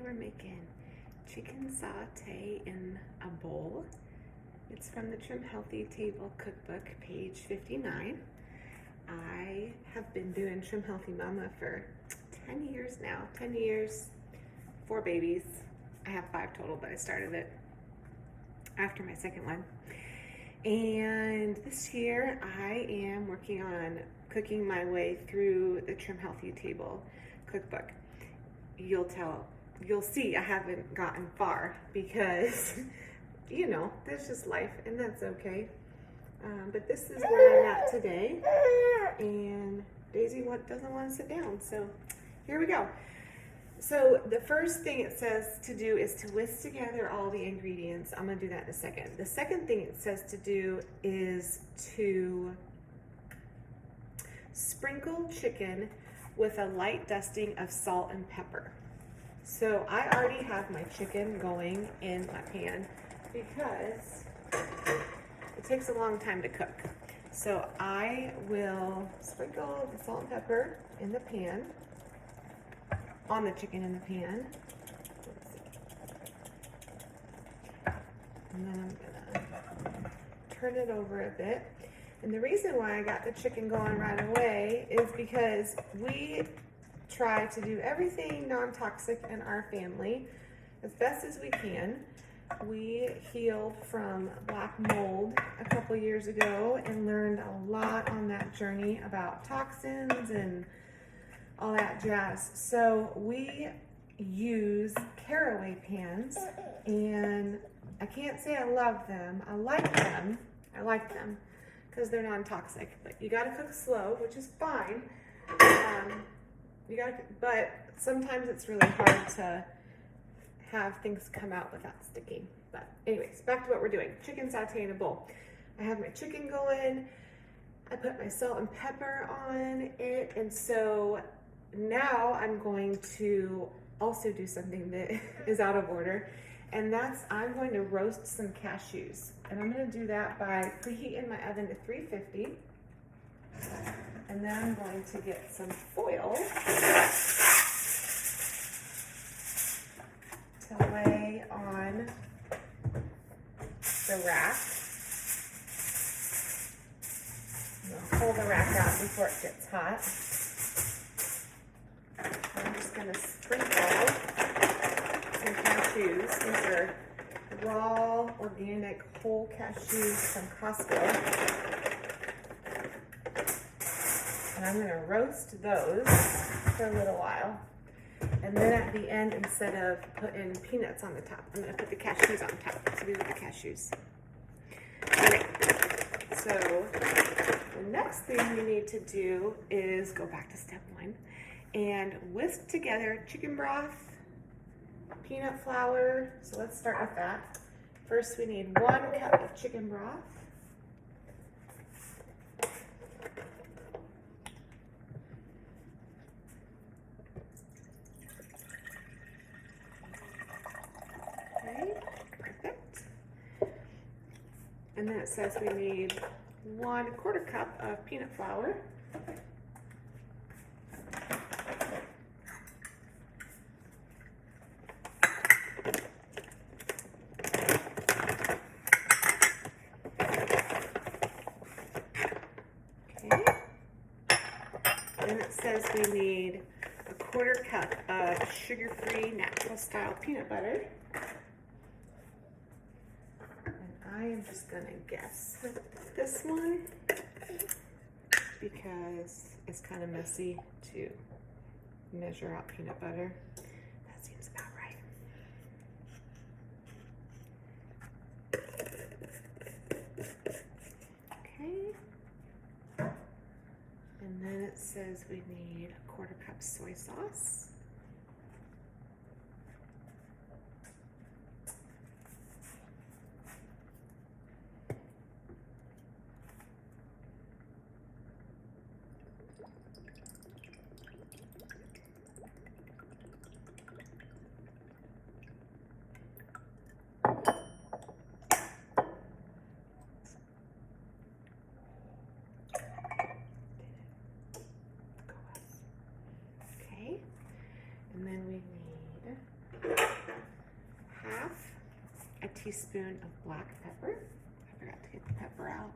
we're making chicken satay in a bowl. It's from the Trim Healthy Table Cookbook, page 59. I have been doing Trim Healthy Mama for 10 years now. 10 years, 4 babies. I have 5 total, but I started it after my second one. And this year I am working on cooking my way through the Trim Healthy Table Cookbook. You'll see I haven't gotten far because, you know, that's just life and that's okay. But this is where I'm at today, and Daisy doesn't want to sit down, so here we go. So the first thing it says to do is to whisk together all the ingredients. I'm going to do that in a second. The second thing it says to do is to sprinkle chicken with a light dusting of salt and pepper. So I already have my chicken going in my pan because it takes a long time to cook. So I will sprinkle the salt and pepper in the pan, on the chicken in the pan. And then I'm gonna turn it over a bit. And the reason why I got the chicken going right away is because we try to do everything non-toxic in our family as best as we can. We healed from black mold a couple years ago and learned a lot on that journey about toxins and all that jazz. So we use caraway pans, and I can't say I love them. I like them because they're non-toxic, but you gotta cook slow, which is fine. But sometimes it's really hard to have things come out without sticking. But anyways, back to what we're doing. Chicken satay in a bowl. I have my chicken going. I put my salt and pepper on it, and so now I'm going to also do something that is out of order, and that's I'm going to roast some cashews. And I'm going to do that by preheating my oven to 350. And then I'm going to get some foil to lay on the rack. I'm going to pull the rack out before it gets hot. I'm just going to sprinkle some cashews. These are raw, organic, whole cashews from Costco. And I'm going to roast those for a little while. And then at the end, instead of putting peanuts on the top, I'm going to put the cashews on top. So these are the cashews. Okay. So the next thing we need to do is go back to step 1 and whisk together chicken broth, peanut flour. So let's start with that. First, we need 1 cup of chicken broth. Perfect. And then it says we need 1/4 cup of peanut flour. Okay. Then it says we need 1/4 cup of sugar-free natural style peanut butter. I am just gonna guess this one because it's kind of messy to measure out peanut butter. That seems about right. Okay. And then it says we need 1/4 cup soy sauce. teaspoon of black pepper. I forgot to get the pepper out.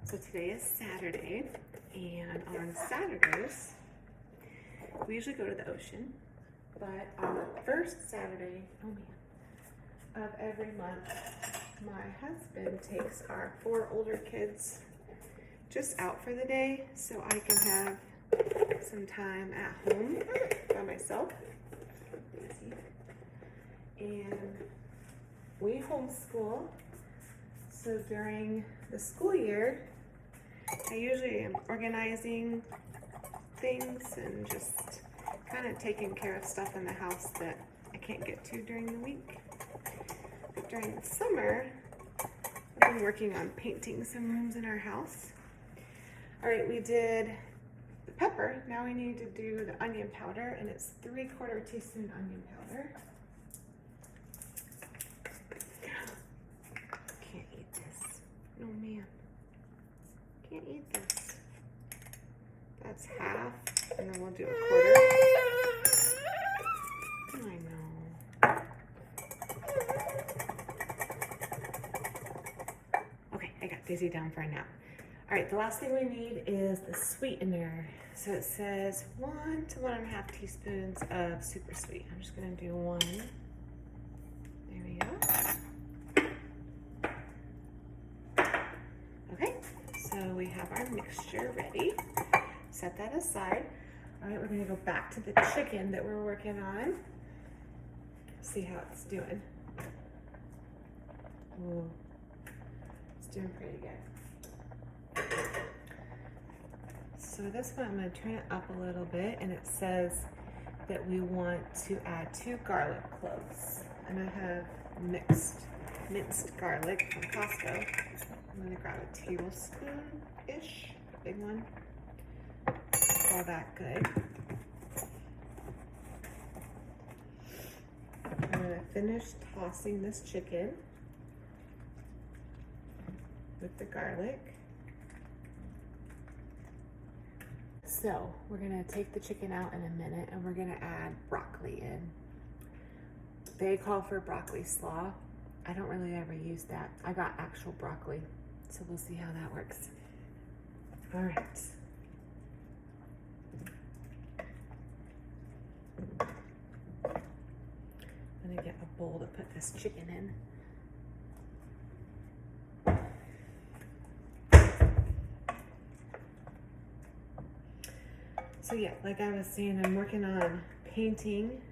So today is Saturday, and on Saturdays, we usually go to the ocean, but on the first Saturday, oh man, of every month, my husband takes our 4 older kids just out for the day so I can have some time at home by myself. And we homeschool, so during the school year, I usually am organizing things and just kind of taking care of stuff in the house that I can't get to during the week. But during the summer, I've been working on painting some rooms in our house. All right, we did the pepper. Now we need to do the onion powder, and it's 3/4 teaspoon onion powder. Can't eat this. Oh man. Can't eat this. That's half, and then we'll do 1/4. I know. Okay, I got Daisy down for a nap. All right, the last thing we need is the sweetener. So it says 1 to 1.5 teaspoons of super sweet. I'm just gonna do 1. There we go. Okay, so we have our mixture ready. Set that aside. All right, we're gonna go back to the chicken that we're working on. See how it's doing. Ooh, it's doing pretty good. So this one, I'm gonna turn it up a little bit, and it says that we want to add 2 garlic cloves. And I have minced garlic from Costco. I'm gonna grab a tablespoon-ish, a big one. All that good. I'm gonna finish tossing this chicken with the garlic. So we're gonna take the chicken out in a minute, and we're gonna add broccoli in. They call for broccoli slaw. I don't really ever use that. I got actual broccoli, so we'll see how that works. All right. I'm gonna get a bowl to put this chicken in. So yeah, like I was saying, I'm working on painting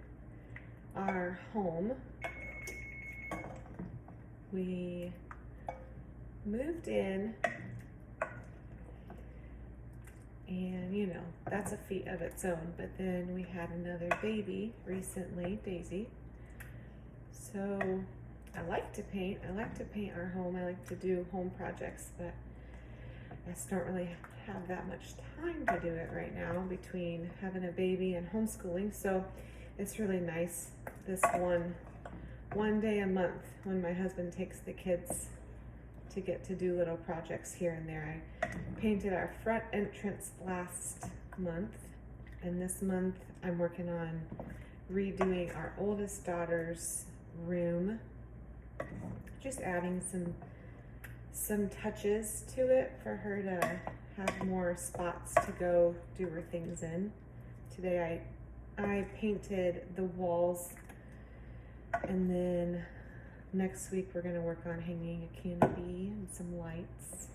our home. We moved in, and you know, that's a feat of its own, but then we had another baby recently, Daisy. So I like to paint. I like to paint our home. I like to do home projects, but I just don't really have that much time to do it right now between having a baby and homeschooling. So it's really nice this one day a month when my husband takes the kids to get to do little projects here and there. I painted our front entrance last month, and this month I'm working on redoing our oldest daughter's room, just adding some touches to it for her to have more spots to go do her things in. Today I painted the walls, and then next week we're going to work on hanging a canopy and some lights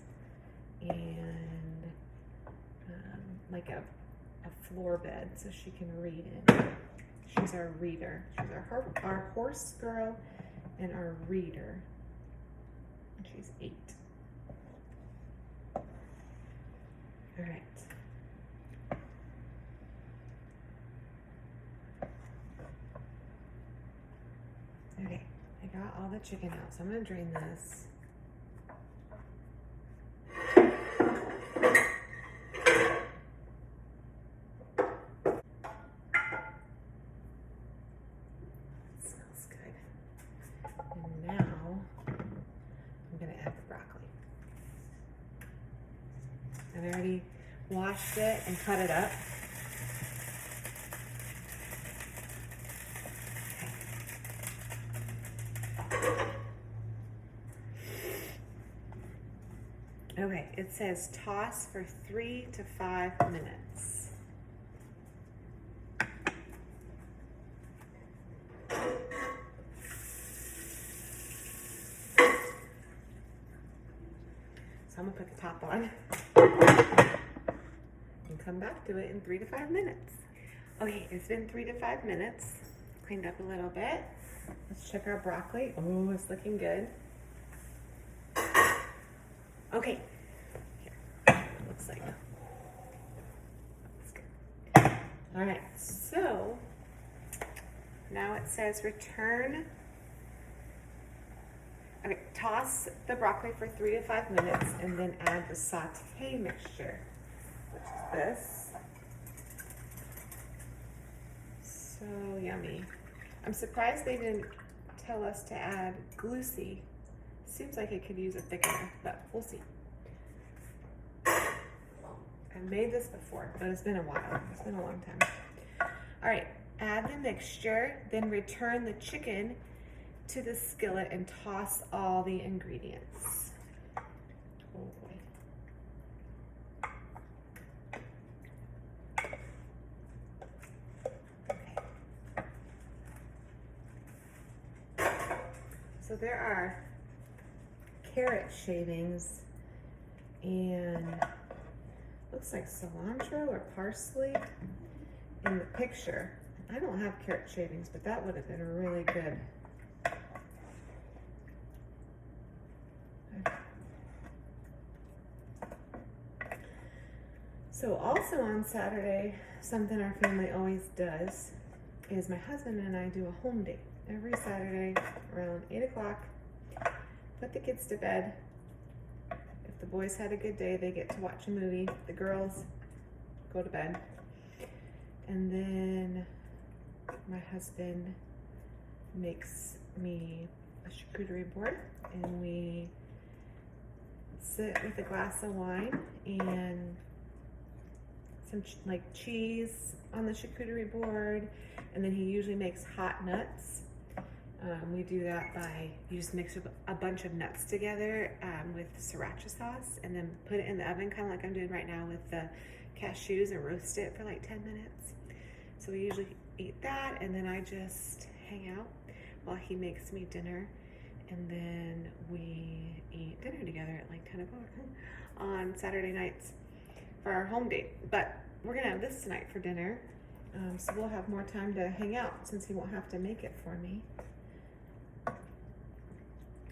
and like a floor bed so she can read in. She's our reader. She's our horse girl and our reader. And she's 8. All right. Okay, I got all the chicken out, so I'm gonna drain this. Smells good. And now I'm gonna add the broccoli. I've already washed it and cut it up. Okay, it says toss for 3 to 5 minutes. So I'm gonna put the top on and come back to it in 3 to 5 minutes. Okay, it's been 3 to 5 minutes. Cleaned up a little bit. Let's check our broccoli. Oh, it's looking good. Okay, here, looks like. That's good. All right, so now it says return. Okay, toss the broccoli for 3 to 5 minutes and then add the sauté mixture, which is this. So yummy. I'm surprised they didn't tell us to add glucose. Seems like it could use a thickener, but we'll see. I've made this before, but it's been a while. It's been a long time. All right, add the mixture, then return the chicken to the skillet and toss all the ingredients. Oh boy. Okay. So there are carrot shavings and looks like cilantro or parsley in the picture. I don't have carrot shavings, but that would have been really good. So also on Saturday, something our family always does is my husband and I do a home date every Saturday around 8 o'clock. Put the kids to bed. If the boys had a good day, they get to watch a movie. The girls go to bed. And then my husband makes me a charcuterie board and we sit with a glass of wine and some like cheese on the charcuterie board, and then he usually makes hot nuts. We do that by, you just mix a bunch of nuts together with sriracha sauce and then put it in the oven, kind of like I'm doing right now with the cashews, and roast it for like 10 minutes. So we usually eat that, and then I just hang out while he makes me dinner, and then we eat dinner together at like 10 o'clock on Saturday nights for our home date. But we're gonna have this tonight for dinner, so we'll have more time to hang out since he won't have to make it for me.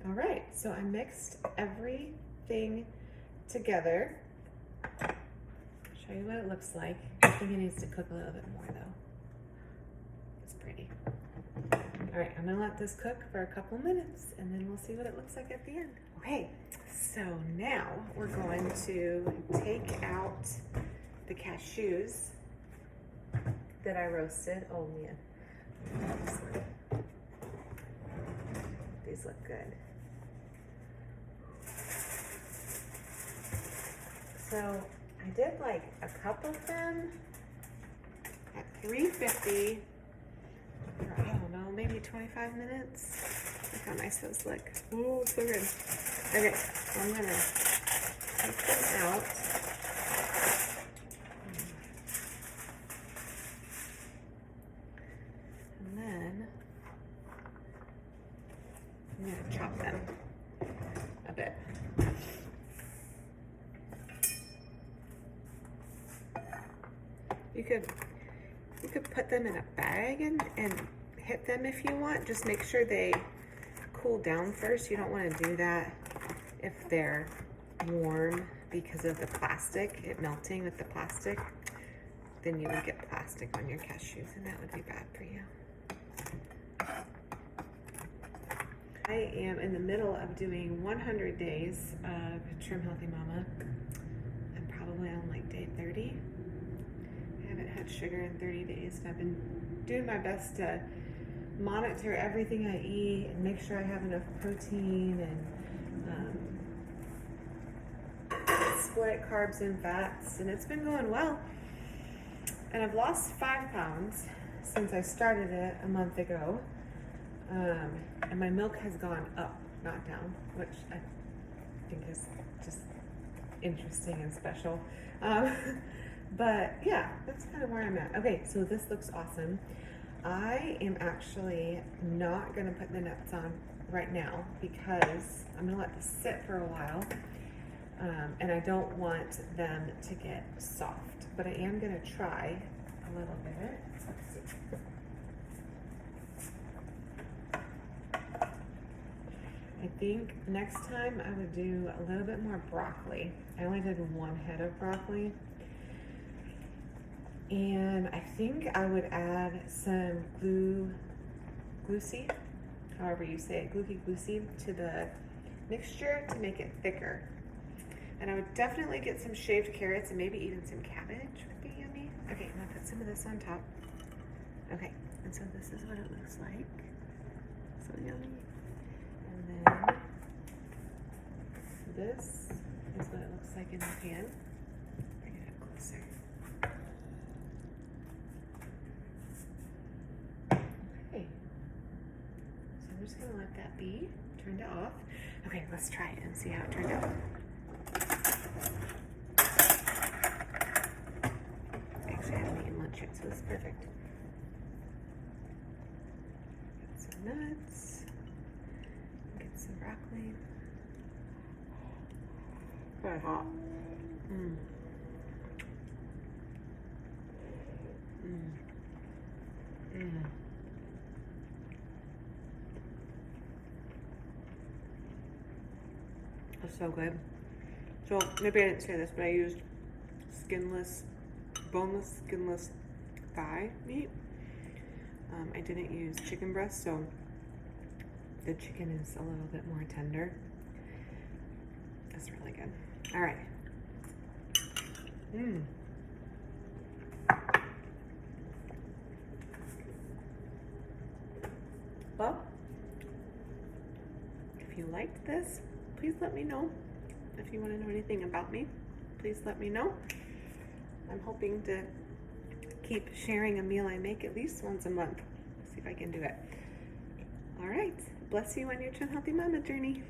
All right, so I mixed everything together. Show you what it looks like. I think it needs to cook a little bit more though. It's pretty. All right, I'm gonna let this cook for a couple minutes and then we'll see what it looks like at the end. Okay, so now we're going to take out the cashews that I roasted. Oh man, these look good. So I did like a cup of them at 350 for, I don't know, maybe 25 minutes. Look how nice those look. Ooh, so good. Okay, so I'm gonna take them out. And then I'm gonna chop them a bit. You could put them in a bag and hit them if you want. Just make sure they cool down first. You don't want to do that if they're warm because of the plastic, it melting with the plastic. Then you would get plastic on your cashews and that would be bad for you. I am in the middle of doing 100 days of Trim Healthy Mama. I'm probably on like day 30. I haven't had sugar in 30 days, and I've been doing my best to monitor everything I eat and make sure I have enough protein and split carbs and fats, and it's been going well. And I've lost 5 pounds since I started it a month ago. And my milk has gone up, not down, which I think is just interesting and special. But yeah, that's kind of where I'm at. Okay, so this looks awesome. I am actually not gonna put the nuts on right now because I'm gonna let this sit for a while. And I don't want them to get soft, but I am gonna try a little bit. Let's see. I think next time I would do a little bit more broccoli. I only did one head of broccoli. And I think I would add some glue seed, however you say it, glue seed to the mixture to make it thicker. And I would definitely get some shaved carrots and maybe even some cabbage would be yummy. Okay, I'm gonna put some of this on top. Okay, and so this is what it looks like. So yummy. And then this is what it looks like in the pan. Bring it up closer. Okay. So I'm just gonna let that be. Turned it off. Okay, let's try it and see how it turned out. Actually, I haven't eaten lunch yet, so this is perfect. Get some nuts. Get some broccoli. Very hot. Mmm. Mmm. Mmm. That's so good. So maybe I didn't say this, but I used boneless, skinless thigh meat. I didn't use chicken breast, so the chicken is a little bit more tender. That's really good. All right. Mmm. Well, if you liked this, please let me know. If you want to know anything about me, please let me know. I'm hoping to keep sharing a meal I make at least once a month. See if I can do it. All right. Bless you on your Chin Healthy Mama journey.